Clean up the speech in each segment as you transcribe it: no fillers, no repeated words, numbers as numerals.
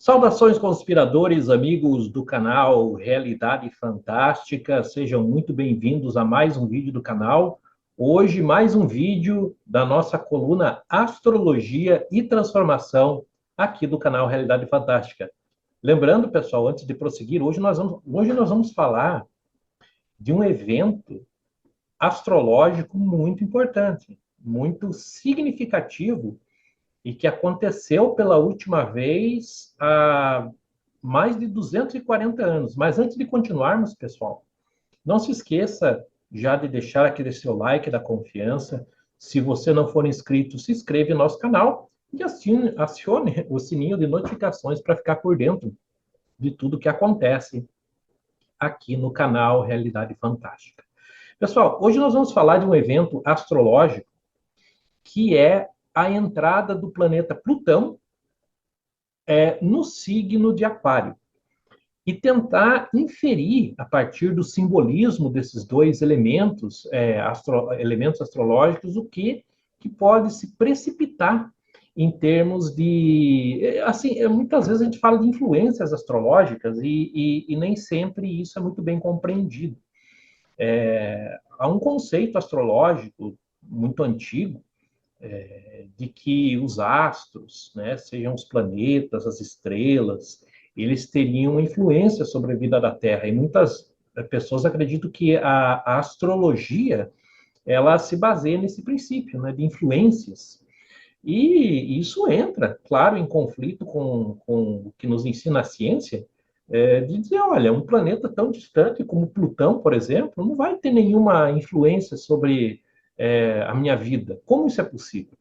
Saudações, conspiradores, amigos do canal Realidade Fantástica. Sejam muito bem-vindos a mais um vídeo do canal. Hoje, mais um vídeo da nossa coluna Astrologia e Transformação aqui do canal Realidade Fantástica. Lembrando, pessoal, antes de prosseguir, hoje nós vamos falar de um evento astrológico muito importante, muito significativo e que aconteceu pela última vez há mais de 240 anos. Mas antes de continuarmos, pessoal, não se esqueça já de deixar aquele seu like da confiança. Se você não for inscrito, se inscreve no nosso canal e acione o sininho de notificações para ficar por dentro de tudo que acontece aqui no canal Realidade Fantástica. Pessoal, hoje nós vamos falar de um evento astrológico que é a entrada do planeta Plutão no signo de Aquário e tentar inferir, a partir do simbolismo desses dois elementos, elementos astrológicos, o que pode se precipitar em termos de... Assim, muitas vezes a gente fala de influências astrológicas e nem sempre isso é muito bem compreendido. Há um conceito astrológico muito antigo, de que os astros, né, sejam os planetas, as estrelas, eles teriam influência sobre a vida da Terra. E muitas pessoas acreditam que a astrologia ela se baseia nesse princípio, né, de influências. E isso entra, claro, em conflito com o que nos ensina a ciência, de dizer, olha, um planeta tão distante como Plutão, por exemplo, não vai ter nenhuma influência sobre a minha vida. Como isso é possível?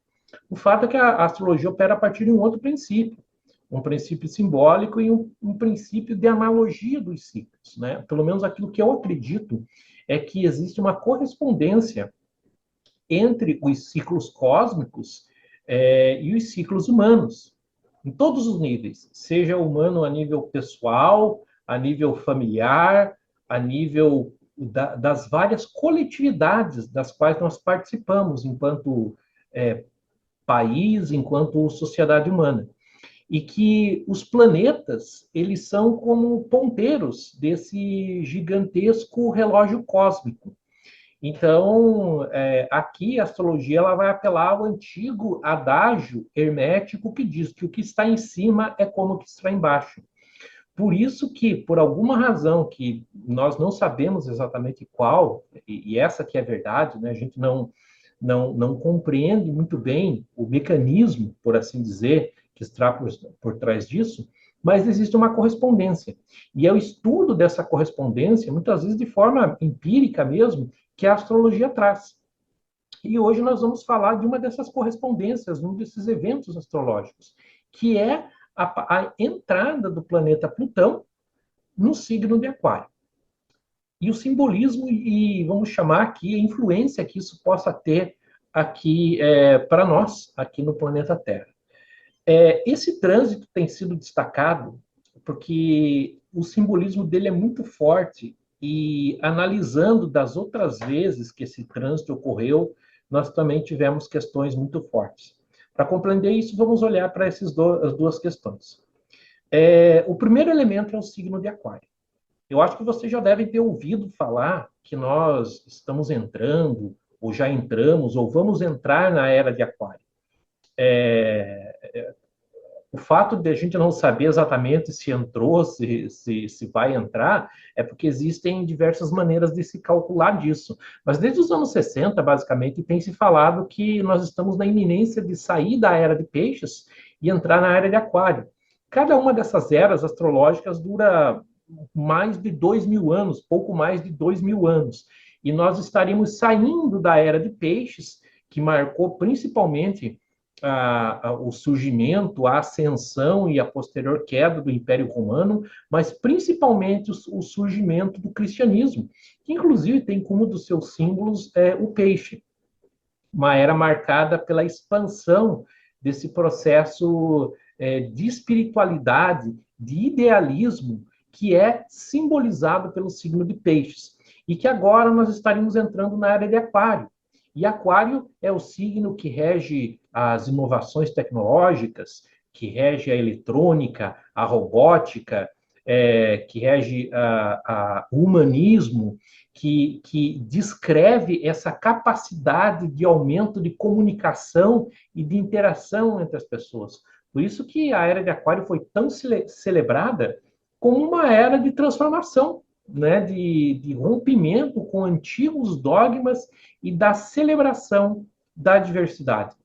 O fato é que a astrologia opera a partir de um princípio simbólico e um princípio de analogia dos ciclos, né? Pelo menos aquilo que eu acredito é que existe uma correspondência entre os ciclos cósmicos e os ciclos humanos, em todos os níveis, seja humano a nível pessoal, a nível familiar, a nível das várias coletividades das quais nós participamos enquanto país, enquanto sociedade humana. E que os planetas, eles são como ponteiros desse gigantesco relógio cósmico. Então, aqui a astrologia ela vai apelar ao antigo adágio hermético que diz que o que está em cima é como o que está embaixo. Por isso que, por alguma razão que nós não sabemos exatamente qual, e essa que é a verdade, né, a gente não compreende muito bem o mecanismo, por assim dizer, que está por trás disso, mas existe uma correspondência. E é o estudo dessa correspondência, muitas vezes de forma empírica mesmo, que a astrologia traz. E hoje nós vamos falar de uma dessas correspondências, um desses eventos astrológicos, que é a entrada do planeta Plutão no signo de Aquário. E o simbolismo, e vamos chamar aqui a influência que isso possa ter aqui para nós, aqui no planeta Terra. Esse trânsito tem sido destacado porque o simbolismo dele é muito forte e analisando das outras vezes que esse trânsito ocorreu, nós também tivemos questões muito fortes. Para compreender isso, vamos olhar para as duas questões. O primeiro elemento é o signo de Aquário. Eu acho que vocês já devem ter ouvido falar que nós estamos entrando, ou já entramos, ou vamos entrar na era de Aquário. O fato de a gente não saber exatamente se entrou, se vai entrar, é porque existem diversas maneiras de se calcular disso. Mas desde os anos 60, basicamente, tem se falado que nós estamos na iminência de sair da era de peixes e entrar na era de aquário. Cada uma dessas eras astrológicas dura mais de 2.000 anos, pouco mais de 2.000 anos. E nós estaríamos saindo da era de peixes, que marcou principalmente o surgimento, a ascensão e a posterior queda do Império Romano, mas principalmente o surgimento do cristianismo, que inclusive tem como um dos seus símbolos o peixe. Uma era marcada pela expansão desse processo de espiritualidade, de idealismo, que é simbolizado pelo signo de peixes. E que agora nós estaríamos entrando na era de aquário. E aquário é o signo que rege as inovações tecnológicas, que rege a eletrônica, a robótica, que rege o humanismo, que descreve essa capacidade de aumento de comunicação e de interação entre as pessoas. Por isso que a Era de Aquário foi tão celebrada como uma era de transformação, né, de rompimento com antigos dogmas e da celebração da diversidade.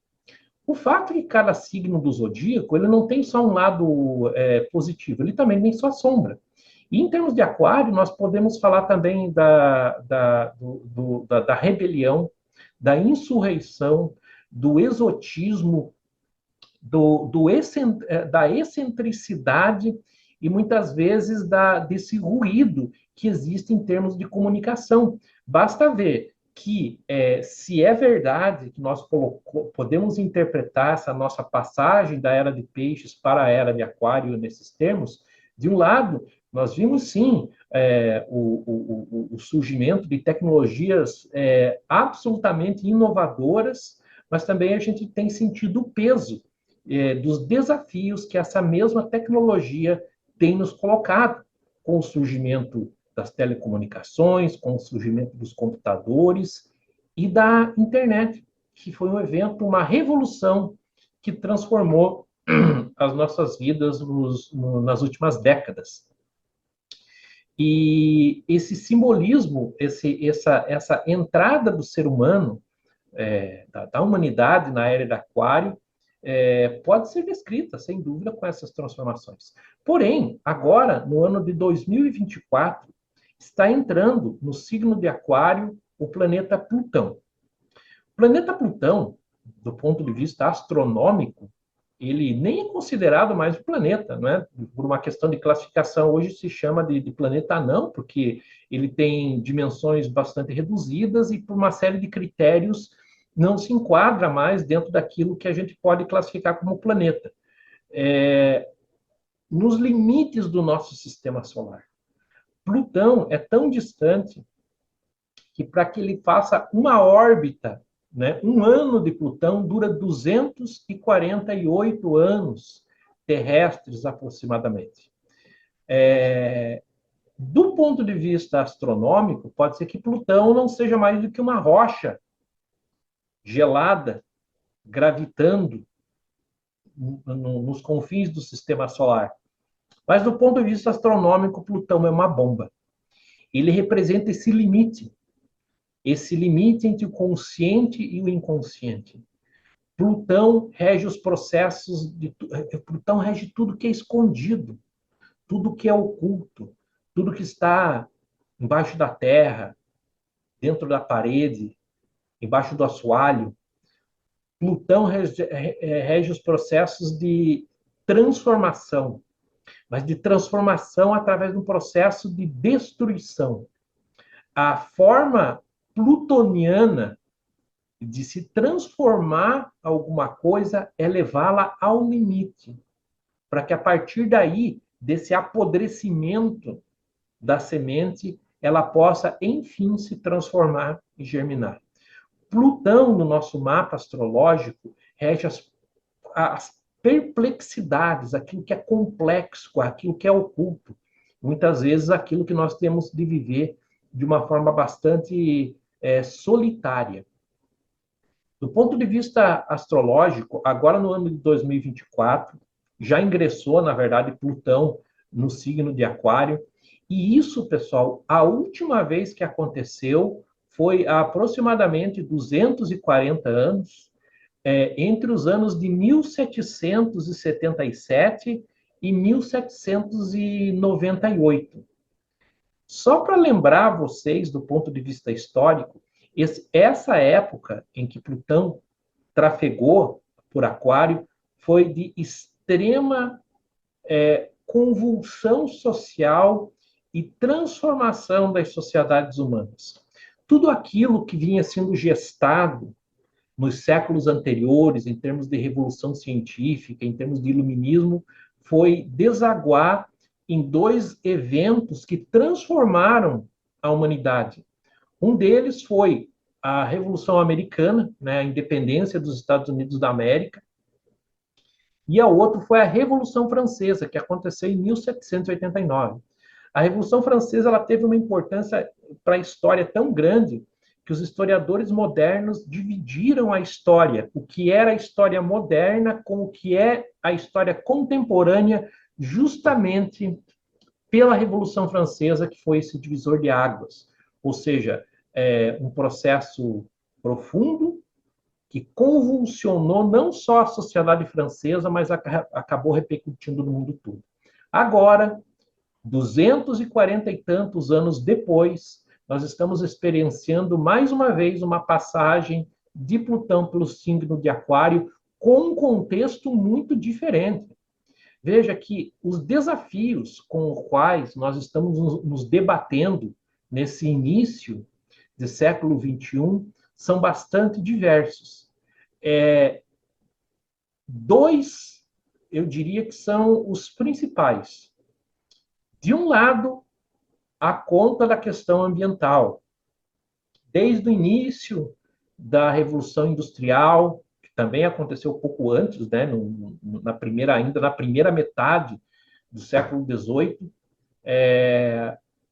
O fato de cada signo do zodíaco, ele não tem só um lado positivo, ele também tem sua sombra. E em termos de aquário, nós podemos falar também da rebelião, da insurreição, do exotismo, da excentricidade e muitas vezes desse ruído que existe em termos de comunicação. Basta ver que, se é verdade que nós podemos interpretar essa nossa passagem da Era de Peixes para a Era de Aquário nesses termos, de um lado, nós vimos sim o surgimento de tecnologias absolutamente inovadoras, mas também a gente tem sentido o peso dos desafios que essa mesma tecnologia tem nos colocado, com o surgimento das telecomunicações, com o surgimento dos computadores e da internet, que foi um evento, uma revolução que transformou as nossas vidas nas últimas décadas. E esse simbolismo, essa entrada do ser humano, da humanidade na era de Aquário, pode ser descrita, sem dúvida, com essas transformações. Porém, agora, no ano de 2024, está entrando no signo de Aquário o planeta Plutão. O planeta Plutão, do ponto de vista astronômico, ele nem é considerado mais um planeta, não é? Por uma questão de classificação, hoje se chama de planeta anão, porque ele tem dimensões bastante reduzidas e por uma série de critérios não se enquadra mais dentro daquilo que a gente pode classificar como planeta. Nos limites do nosso sistema solar. Plutão é tão distante que para que ele faça uma órbita, né, um ano de Plutão dura 248 anos terrestres aproximadamente. Do ponto de vista astronômico, pode ser que Plutão não seja mais do que uma rocha gelada, gravitando nos confins do sistema solar. Mas do ponto de vista astronômico, Plutão é uma bomba. Ele representa esse limite entre o consciente e o inconsciente. Plutão rege os processos, Plutão rege tudo que é escondido, tudo que é oculto, tudo que está embaixo da terra, dentro da parede, embaixo do assoalho. Plutão rege os processos de transformação, mas de transformação através de um processo de destruição. A forma plutoniana de se transformar alguma coisa é levá-la ao limite, para que a partir daí, desse apodrecimento da semente, ela possa, enfim, se transformar e germinar. Plutão, no nosso mapa astrológico, rege as perplexidades, aquilo que é complexo, aquilo que é oculto. Muitas vezes, aquilo que nós temos de viver de uma forma bastante solitária. Do ponto de vista astrológico, agora no ano de 2024, já ingressou, na verdade, Plutão no signo de Aquário. E isso, pessoal, a última vez que aconteceu foi há aproximadamente 240 anos, entre os anos de 1777 e 1798. Só para lembrar vocês, do ponto de vista histórico, essa época em que Plutão trafegou por Aquário foi de extrema convulsão social e transformação das sociedades humanas. Tudo aquilo que vinha sendo gestado nos séculos anteriores, em termos de revolução científica, em termos de iluminismo, foi desaguar em dois eventos que transformaram a humanidade. Um deles foi a Revolução Americana, né, a independência dos Estados Unidos da América, e a outra foi a Revolução Francesa, que aconteceu em 1789. A Revolução Francesa ela teve uma importância para a história tão grande que os historiadores modernos dividiram a história, o que era a história moderna com o que é a história contemporânea, justamente pela Revolução Francesa, que foi esse divisor de águas. Ou seja, um processo profundo que convulsionou não só a sociedade francesa, mas acabou repercutindo no mundo todo. Agora, 240 e tantos anos depois, nós estamos experienciando mais uma vez uma passagem de Plutão pelo signo de Aquário com um contexto muito diferente. Veja que os desafios com os quais nós estamos nos debatendo nesse início do século XXI são bastante diversos. Dois, eu diria que são os principais. De um lado, a conta da questão ambiental. Desde o início da Revolução Industrial, que também aconteceu um pouco antes, né, ainda na primeira metade do século XVIII,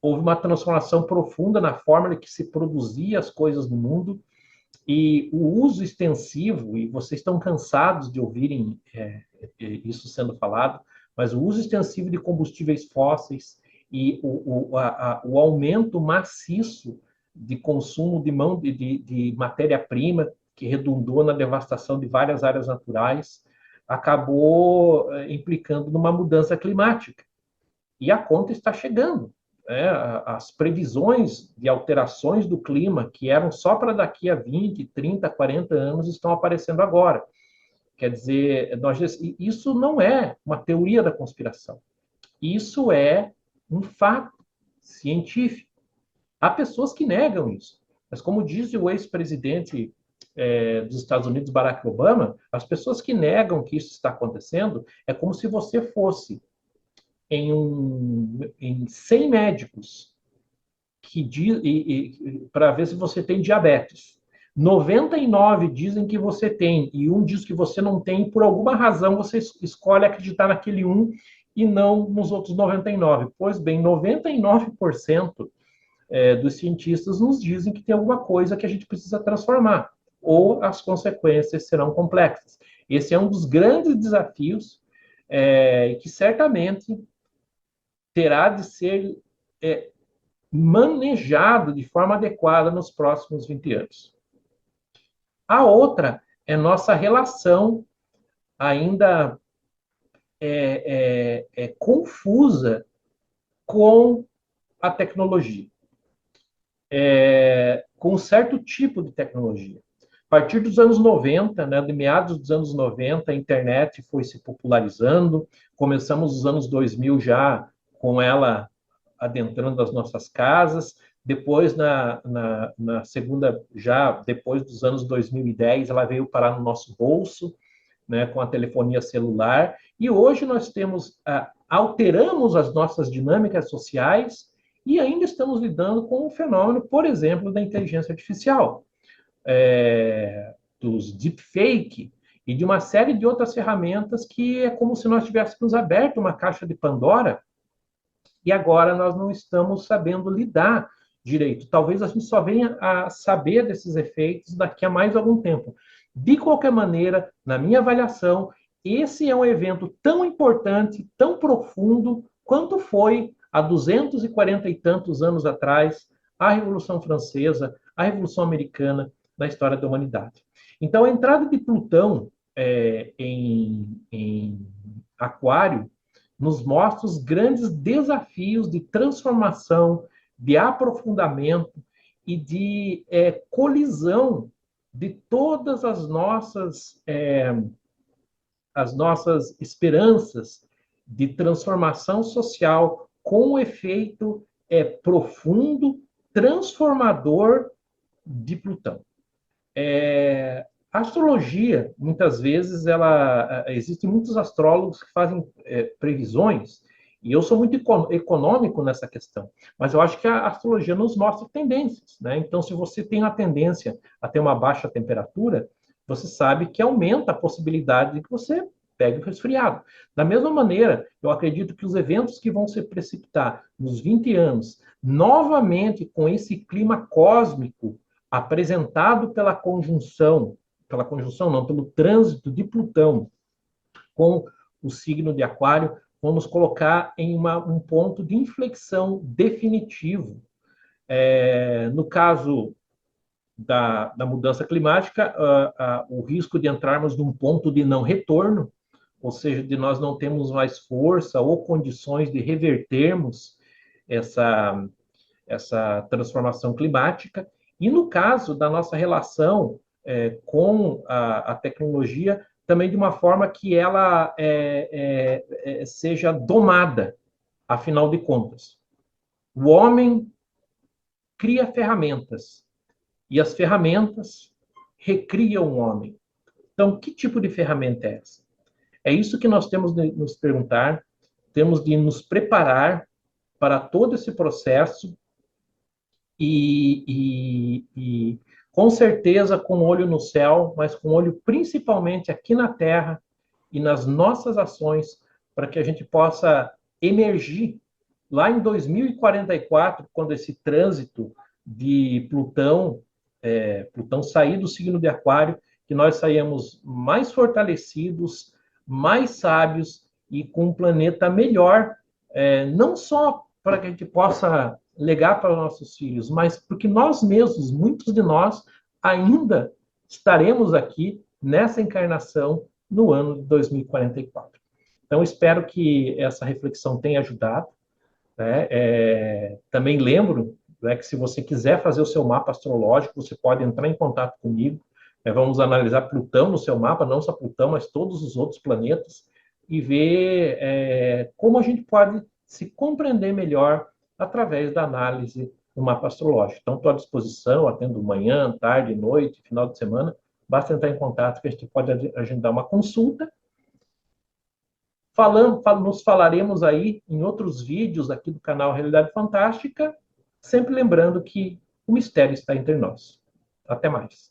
houve uma transformação profunda na forma que se produzia as coisas no mundo, e o uso extensivo, e vocês estão cansados de ouvirem isso sendo falado, mas o uso extensivo de combustíveis fósseis e o aumento maciço de consumo de matéria-prima, que redundou na devastação de várias áreas naturais, acabou implicando numa mudança climática. E a conta está chegando. As previsões de alterações do clima, que eram só para daqui a 20, 30, 40 anos, estão aparecendo agora. Quer dizer, isso não é uma teoria da conspiração. Isso é um fato científico. Há pessoas que negam isso. Mas, como diz o ex-presidente dos Estados Unidos, Barack Obama, as pessoas que negam que isso está acontecendo é como se você fosse em 100 médicos para ver se você tem diabetes. 99 dizem que você tem, e um diz que você não tem, e por alguma razão você escolhe acreditar naquele um e não nos outros 99. Pois bem, 99% dos cientistas nos dizem que tem alguma coisa que a gente precisa transformar, ou as consequências serão complexas. Esse é um dos grandes desafios que certamente terá de ser manejado de forma adequada nos próximos 20 anos. A outra é nossa relação ainda confusa com a tecnologia, com um certo tipo de tecnologia. A partir dos anos 90, né, de meados dos anos 90, a internet foi se popularizando, começamos os anos 2000 já com ela adentrando as nossas casas, depois, na segunda, já depois dos anos 2010, ela veio parar no nosso bolso, né, com a telefonia celular, e hoje nós alteramos as nossas dinâmicas sociais e ainda estamos lidando com o fenômeno, por exemplo, da inteligência artificial, dos deepfake e de uma série de outras ferramentas que é como se nós tivéssemos aberto uma caixa de Pandora e agora nós não estamos sabendo lidar direito. Talvez a gente só venha a saber desses efeitos daqui a mais algum tempo. De qualquer maneira, na minha avaliação, esse é um evento tão importante, tão profundo, quanto foi há 240 e tantos anos atrás a Revolução Francesa, a Revolução Americana na história da humanidade. Então, a entrada de Plutão em Aquário nos mostra os grandes desafios de transformação, de aprofundamento e de colisão de todas as nossas esperanças de transformação social com um efeito profundo, transformador de Plutão. A astrologia, muitas vezes, existem muitos astrólogos que fazem previsões, e eu sou muito econômico nessa questão, mas eu acho que a astrologia nos mostra tendências, né? Então, se você tem uma tendência a ter uma baixa temperatura, você sabe que aumenta a possibilidade de que você pega o resfriado. Da mesma maneira, eu acredito que os eventos que vão se precipitar nos 20 anos, novamente com esse clima cósmico apresentado pela conjunção não, pelo trânsito de Plutão com o signo de Aquário, vamos colocar em um ponto de inflexão definitivo. No caso da mudança climática, o risco de entrarmos num ponto de não retorno, ou seja, de nós não termos mais força ou condições de revertermos essa transformação climática. E no caso da nossa relação com a tecnologia, também de uma forma que ela seja domada, afinal de contas. O homem cria ferramentas e as ferramentas recriam o homem. Então, que tipo de ferramenta é essa? É isso que nós temos de nos perguntar, temos de nos preparar para todo esse processo e com certeza com o olho no céu, mas com o olho principalmente aqui na Terra e nas nossas ações, para que a gente possa emergir lá em 2044, quando esse trânsito de Plutão, Plutão sair do signo de Aquário, que nós saímos mais fortalecidos, mais sábios e com um planeta melhor, não só para que a gente possa legar para os nossos filhos, mas porque nós mesmos, muitos de nós, ainda estaremos aqui nessa encarnação no ano de 2044. Então, espero que essa reflexão tenha ajudado. Né? Também lembro, né, que se você quiser fazer o seu mapa astrológico, você pode entrar em contato comigo. Vamos analisar Plutão no seu mapa, não só Plutão, mas todos os outros planetas, e ver como a gente pode se compreender melhor através da análise do mapa astrológico. Então, estou à disposição, atendo manhã, tarde, noite, final de semana. Basta entrar em contato que a gente pode agendar uma consulta. Nos falaremos aí em outros vídeos aqui do canal Realidade Fantástica, sempre lembrando que o mistério está entre nós. Até mais.